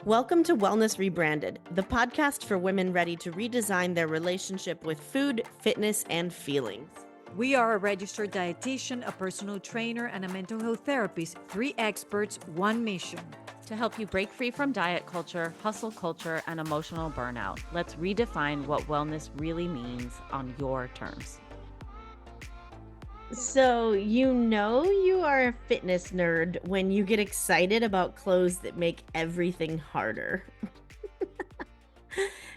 Welcome to Wellness Rebranded, the podcast for women ready to redesign their relationship with food, fitness, and feelings. We are a registered dietitian, a personal trainer, and a mental health therapist. Three experts, one mission. To help you break free from diet culture, hustle culture, and emotional burnout, let's redefine what wellness really means on your terms. So, you are a fitness nerd when you get excited about clothes that make everything harder.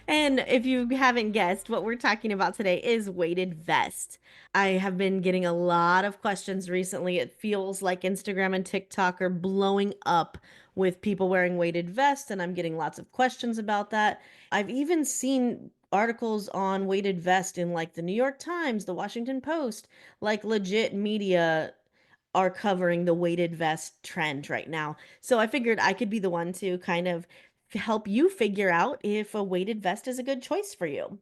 And if you haven't guessed, what we're talking about today is weighted vest. I have been getting a lot of questions recently. It feels like Instagram and TikTok are blowing up with people wearing weighted vests, and I'm getting lots of questions about that. I've even seen articles on weighted vest in like the New York Times, the Washington Post, like legit media are covering the weighted vest trend right now. So I figured I could be the one to kind of help you figure out if a weighted vest is a good choice for you.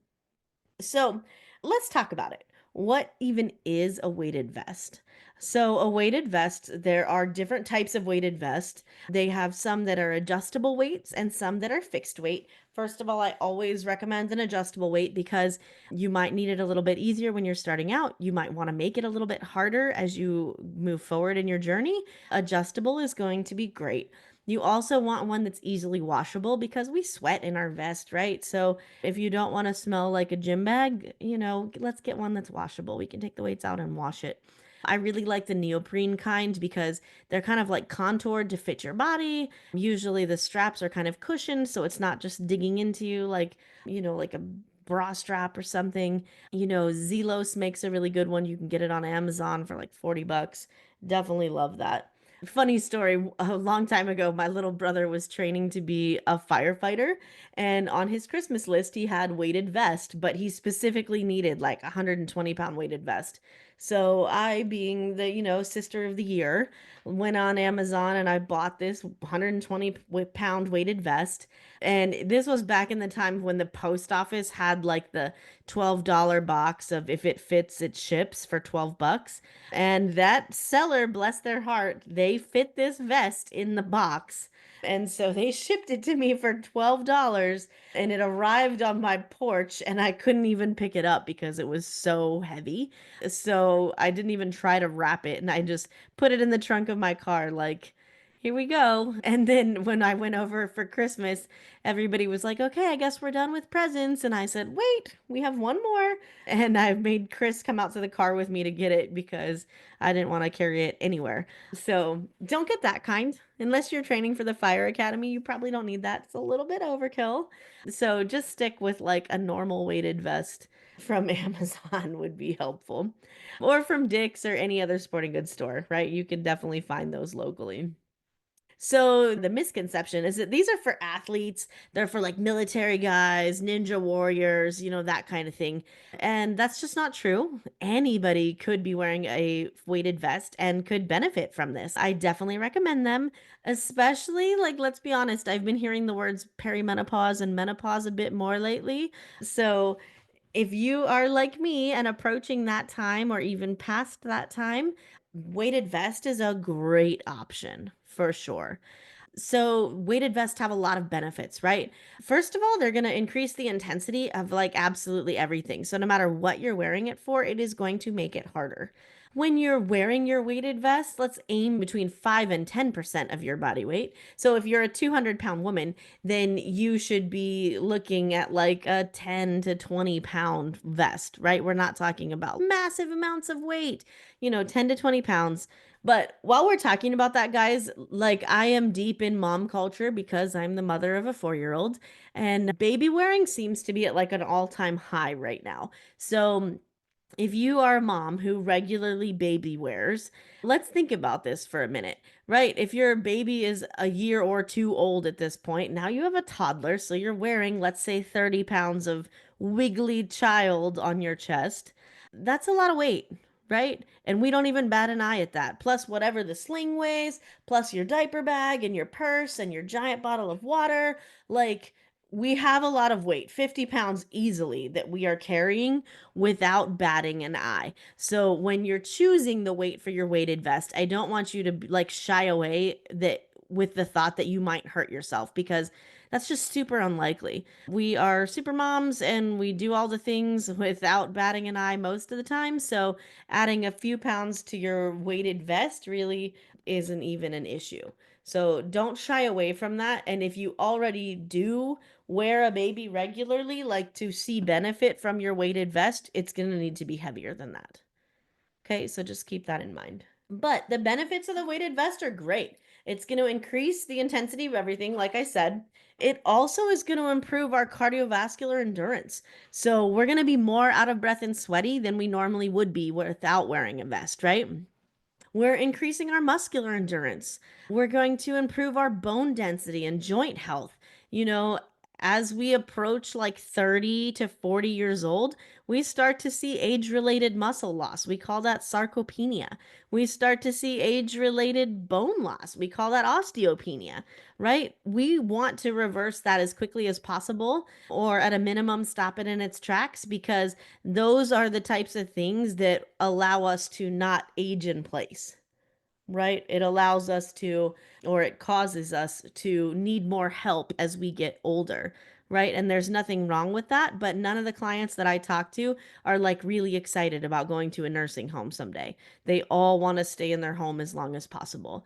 So let's talk about it. What even is a weighted vest? So, a weighted vest, there are different types of weighted vest. They have some that are adjustable weights and some that are fixed weight. First of all, I always recommend an adjustable weight because you might need it a little bit easier when you're starting out. You might want to make it a little bit harder as you move forward in your journey. Adjustable is going to be great. You also want one that's easily washable because we sweat in our vest, right? So, if you don't want to smell like a gym bag, let's get one that's washable. We can take the weights out and wash it. I really like the neoprene kind because they're kind of like contoured to fit your body. Usually the straps are kind of cushioned, so it's not just digging into you like a bra strap or something. Zelos makes a really good one. You can get it on Amazon for like 40 bucks. Definitely love that. Funny story, a long time ago, my little brother was training to be a firefighter, and on his Christmas list, he had weighted vest, but he specifically needed like a 120-pound weighted vest. So I, being the, sister of the year, went on Amazon and I bought this 120-pound weighted vest. And this was back in the time when the post office had like the $12 box of if it fits, it ships for 12 bucks. And that seller, bless their heart, they fit this vest in the box. And so they shipped it to me for $12 and it arrived on my porch and I couldn't even pick it up because it was so heavy. So I didn't even try to wrap it and I just put it in the trunk of my car like, here we go. And then when I went over for Christmas, everybody was like, okay, I guess we're done with presents. And I said, wait, we have one more. And I made Chris come out to the car with me to get it because I didn't want to carry it anywhere. So don't get that kind. Unless you're training for the fire academy, you probably don't need that. It's a little bit overkill. So just stick with like a normal weighted vest from Amazon would be helpful. Or from Dick's or any other sporting goods store, right? You can definitely find those locally. So the misconception is that these are for athletes, they're for like military guys, ninja warriors, that kind of thing. And that's just not true. Anybody could be wearing a weighted vest and could benefit from this. I definitely recommend them, especially like let's be honest, I've been hearing the words perimenopause and menopause a bit more lately. So if you are like me and approaching that time or even past that time, weighted vest is a great option for sure. So, weighted vests have a lot of benefits, right? First of all, they're going to increase the intensity of like absolutely everything. So, no matter what you're wearing it for, it is going to make it harder. When you're wearing your weighted vest, let's aim between 5 and 10% of your body weight. So, if you're a 200-pound woman, then you should be looking at like a 10 to 20-pound vest, right? We're not talking about massive amounts of weight, 10 to 20 pounds. But while we're talking about that, guys, like I am deep in mom culture because I'm the mother of a 4-year-old, and baby wearing seems to be at like an all-time high right now. So if you are a mom who regularly baby wears, let's think about this for a minute, right? If your baby is a year or two old at this point, now you have a toddler, so you're wearing, let's say, 30 pounds of wiggly child on your chest. That's a lot of weight, right? And we don't even bat an eye at that. Plus, whatever the sling weighs, plus your diaper bag and your purse and your giant bottle of water. Like, we have a lot of weight, 50 pounds easily, that we are carrying without batting an eye. So when you're choosing the weight for your weighted vest, I don't want you to like shy away that with the thought that you might hurt yourself, because that's just super unlikely. We are super moms and we do all the things without batting an eye most of the time. So adding a few pounds to your weighted vest really isn't even an issue. So don't shy away from that. And if you already do wear a baby regularly, like to see benefit from your weighted vest, it's going to need to be heavier than that. Okay, so just keep that in mind. But the benefits of the weighted vest are great. It's going to increase the intensity of everything, like I said. It also is going to improve our cardiovascular endurance. So we're going to be more out of breath and sweaty than we normally would be without wearing a vest, right? We're increasing our muscular endurance. We're going to improve our bone density and joint health. You know, as we approach like 30 to 40 years old, we start to see age related muscle loss. We call that sarcopenia. We start to see age related bone loss. We call that osteopenia, right? We want to reverse that as quickly as possible, or at a minimum, stop it in its tracks, because those are the types of things that allow us to not age in place, right? It allows us to, or it causes us to need more help as we get older, right? And there's nothing wrong with that, but none of the clients that I talk to are like really excited about going to a nursing home someday. They all want to stay in their home as long as possible.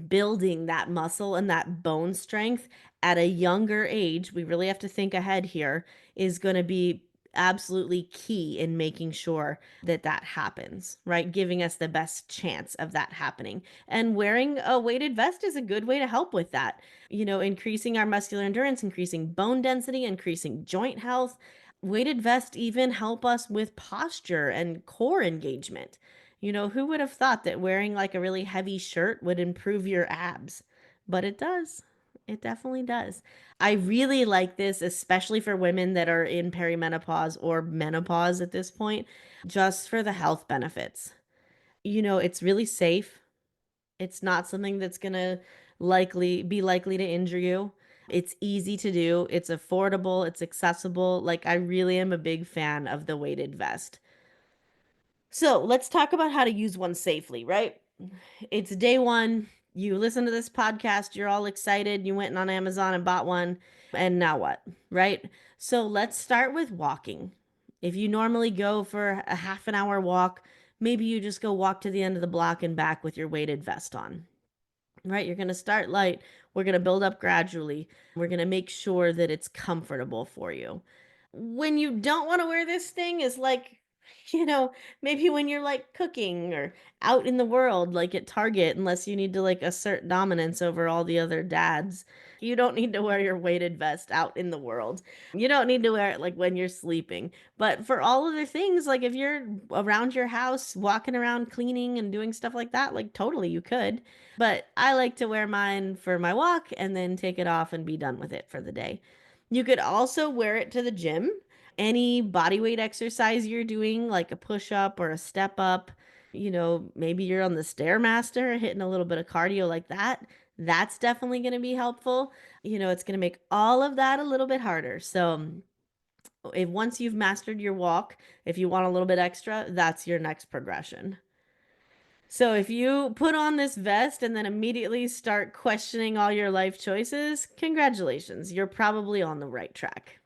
Building that muscle and that bone strength at a younger age, we really have to think ahead here, is going to be absolutely key in making sure that that happens, right? Giving us the best chance of that happening. And wearing a weighted vest is a good way to help with that. You know, increasing our muscular endurance, increasing bone density, increasing joint health. Weighted vests even help us with posture and core engagement. You know, who would have thought that wearing like a really heavy shirt would improve your abs? But it does. It definitely does. I really like this, especially for women that are in perimenopause or menopause at this point, just for the health benefits. You know, it's really safe. It's not something that's going to likely to injure you. It's easy to do. It's affordable. It's accessible. Like, I really am a big fan of the weighted vest. So let's talk about how to use one safely, right? It's day one. You listen to this podcast, you're all excited. You went on Amazon and bought one. And now what, right? So let's start with walking. If you normally go for a half an hour walk, maybe you just go walk to the end of the block and back with your weighted vest on, right? You're going to start light. We're going to build up gradually. We're going to make sure that it's comfortable for you. When you don't want to wear this thing is like, you know, maybe when you're like cooking or out in the world, like at Target, unless you need to like assert dominance over all the other dads. You don't need to wear your weighted vest out in the world. You don't need to wear it like when you're sleeping. But for all other things, like if you're around your house, walking around cleaning and doing stuff like that, like totally you could. But I like to wear mine for my walk and then take it off and be done with it for the day. You could also wear it to the gym. Any body weight exercise you're doing, like a push up or a step up, you know, maybe you're on the Stairmaster hitting a little bit of cardio like that. That's definitely going to be helpful. You know, it's going to make all of that a little bit harder. So, if once you've mastered your walk, if you want a little bit extra, that's your next progression. So if you put on this vest and then immediately start questioning all your life choices, congratulations, you're probably on the right track.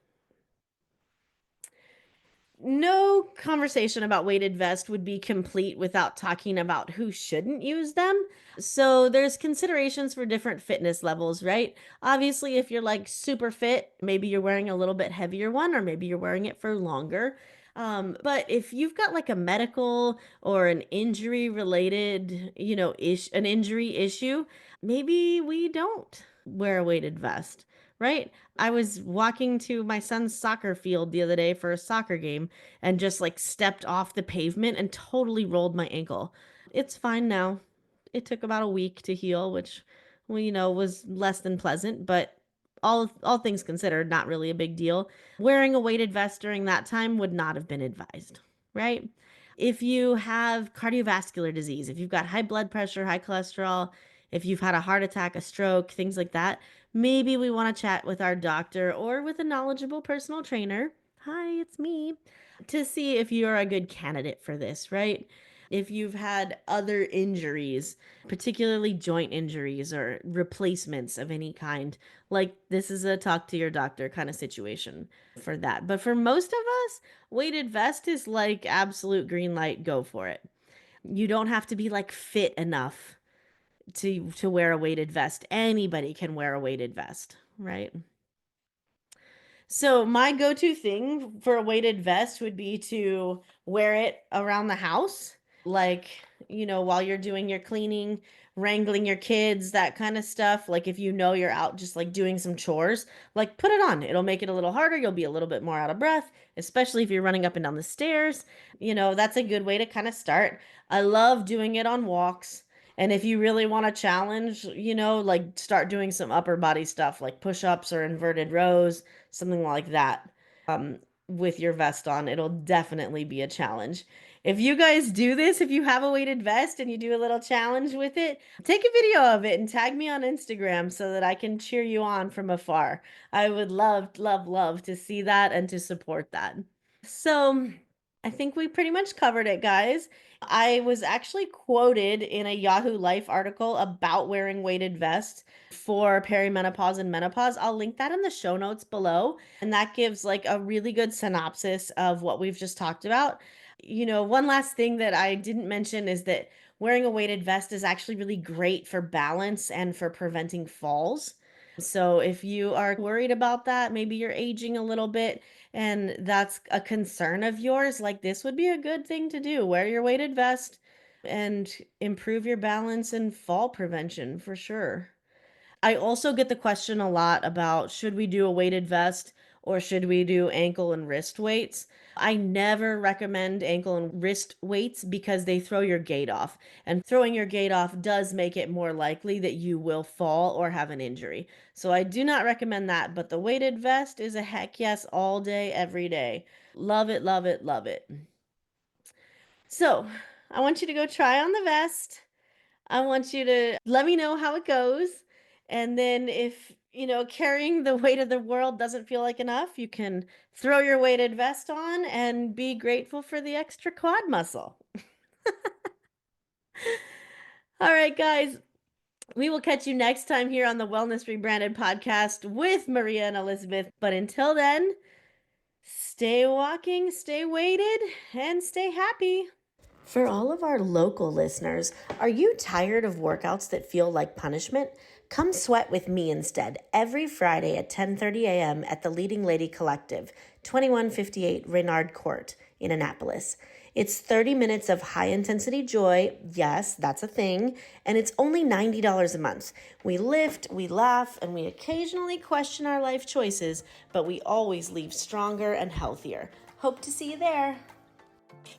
No conversation about weighted vest would be complete without talking about who shouldn't use them. So there's considerations for different fitness levels, right? Obviously, if you're like super fit, maybe you're wearing a little bit heavier one, or maybe you're wearing it for longer. But if you've got like a medical or an injury related, you know, an injury issue, maybe we don't wear a weighted vest, right? I was walking to my son's soccer field the other day for a soccer game and just like stepped off the pavement and totally rolled my ankle. It's fine now. It took about a week to heal, which, well, you know, was less than pleasant, but all things considered, not really a big deal. Wearing a weighted vest during that time would not have been advised, right? If you have cardiovascular disease, if you've got high blood pressure, high cholesterol, if you've had a heart attack, a stroke, things like that, maybe we want to chat with our doctor or with a knowledgeable personal trainer. Hi, it's me. To see if you're a good candidate for this, right? If you've had other injuries, particularly joint injuries or replacements of any kind, like this is a talk to your doctor kind of situation for that. But for most of us, weighted vest is like absolute green light, go for it. You don't have to be like fit enough to wear a weighted vest. Anybody can wear a weighted vest, right? So my go-to thing for a weighted vest would be to wear it around the house, like, while you're doing your cleaning, wrangling your kids, that kind of stuff. Like if you know you're out just like doing some chores, like put it on. It'll make it a little harder. You'll be a little bit more out of breath, especially if you're running up and down the stairs. That's a good way to kind of start. I love doing it on walks. And if you really want to challenge, like start doing some upper body stuff like push-ups or inverted rows, something like that, um, with your vest on. It'll definitely be a challenge. If you guys do this, if you have a weighted vest and you do a little challenge with it, take a video of it and tag me on Instagram so that I can cheer you on from afar. I would love, love, love to see that and to support that. So I think we pretty much covered it, guys. I was actually quoted in a Yahoo Life article about wearing weighted vests for perimenopause and menopause. I'll link that in the show notes below. And that gives like a really good synopsis of what we've just talked about. One last thing that I didn't mention is that wearing a weighted vest is actually really great for balance and for preventing falls. So if you are worried about that, maybe you're aging a little bit and that's a concern of yours, like this would be a good thing to do. Wear your weighted vest and improve your balance and fall prevention for sure. I also get the question a lot about should we do a weighted vest or should we do ankle and wrist weights? I never recommend ankle and wrist weights because they throw your gait off. And throwing your gait off does make it more likely that you will fall or have an injury. So I do not recommend that, but the weighted vest is a heck yes all day, every day. Love it, love it, love it. So I want you to go try on the vest. I want you to let me know how it goes. And then if, carrying the weight of the world doesn't feel like enough, you can throw your weighted vest on and be grateful for the extra quad muscle. All right, guys, we will catch you next time here on the Wellness Rebranded podcast with Maria and Elizabeth. But until then, stay walking, stay weighted, and stay happy. For all of our local listeners, are you tired of workouts that feel like punishment? Come sweat with me instead every Friday at 10:30 a.m. at the Leading Lady Collective, 2158 Reynard Court in Annapolis. It's 30 minutes of high-intensity joy. Yes, that's a thing. And it's only $90 a month. We lift, we laugh, and we occasionally question our life choices, but we always leave stronger and healthier. Hope to see you there.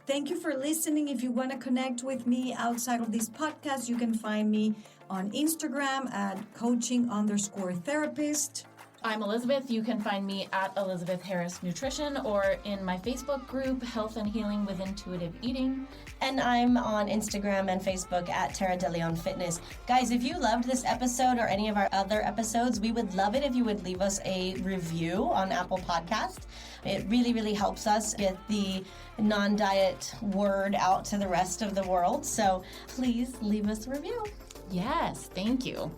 Thank you for listening. If you want to connect with me outside of this podcast, you can find me on Instagram at coaching_therapist. I'm Elizabeth. You can find me at Elizabeth Harris Nutrition or in my Facebook group, Health and Healing with Intuitive Eating. And I'm on Instagram and Facebook at Tara De Leon Fitness. Guys, if you loved this episode or any of our other episodes, we would love it if you would leave us a review on Apple Podcast. It really, really helps us get the non-diet word out to the rest of the world. So please leave us a review. Yes, thank you.